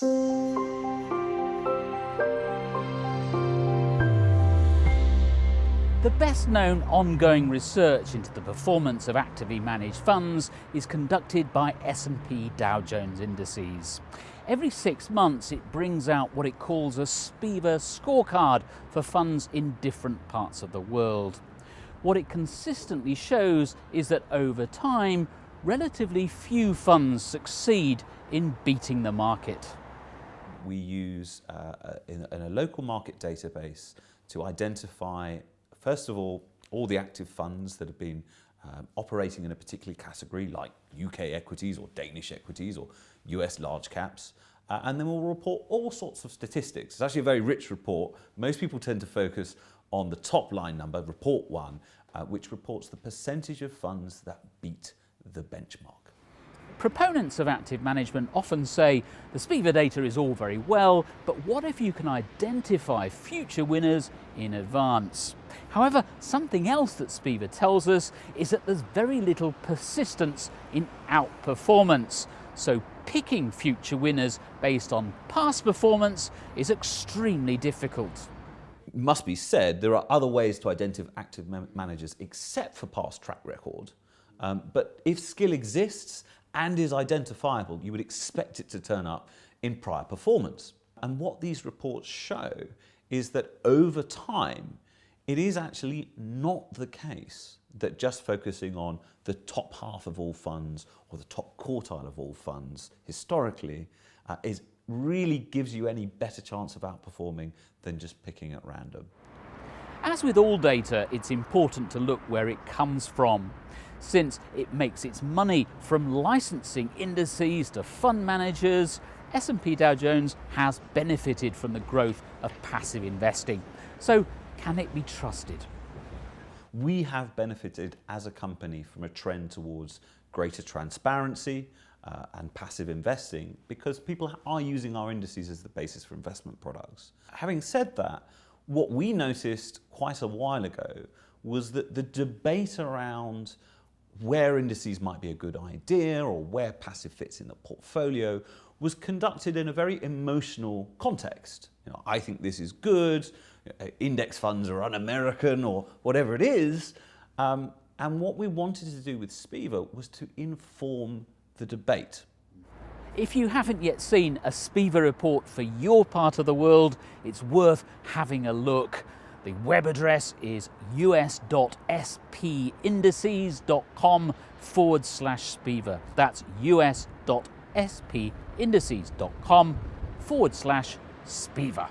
The best-known ongoing research into the performance of actively managed funds is conducted by S&P Dow Jones Indices. Every 6 months it brings out what it calls a SPIVA scorecard for funds in different parts of the world. What it consistently shows is that over time, relatively few funds succeed in beating the market. We use in a local market database to identify, first of all the active funds that have been operating in a particular category, like UK equities or Danish equities or US large caps. And then we'll report all sorts of statistics. It's actually a very rich report. Most people tend to focus on the top line number, report 1, which reports the percentage of funds that beat the benchmark. Proponents of active management often say the SPIVA data is all very well, but what if you can identify future winners in advance? However, something else that SPIVA tells us is that there's very little persistence in outperformance. So picking future winners based on past performance is extremely difficult. It must be said, there are other ways to identify active managers except for past track record. But if skill exists and is identifiable, you would expect it to turn up in prior performance. And what these reports show is that over time, it is actually not the case that just focusing on the top half of all funds or the top quartile of all funds historically really gives you any better chance of outperforming than just picking at random. As with all data, it's important to look where it comes from. Since it makes its money from licensing indices to fund managers, S&P Dow Jones has benefited from the growth of passive investing. So can it be trusted? We have benefited as a company from a trend towards greater transparency and passive investing because people are using our indices as the basis for investment products. Having said that, what we noticed quite a while ago was that the debate around where indices might be a good idea or where passive fits in the portfolio was conducted in a very emotional context. I think this is good, index funds are un-American or whatever it is. And what we wanted to do with SPIVA was to inform the debate. If you haven't yet seen a SPIVA report for your part of the world, it's worth having a look. The web address is us.spindices.com/SPIVA. That's us.spindices.com/SPIVA.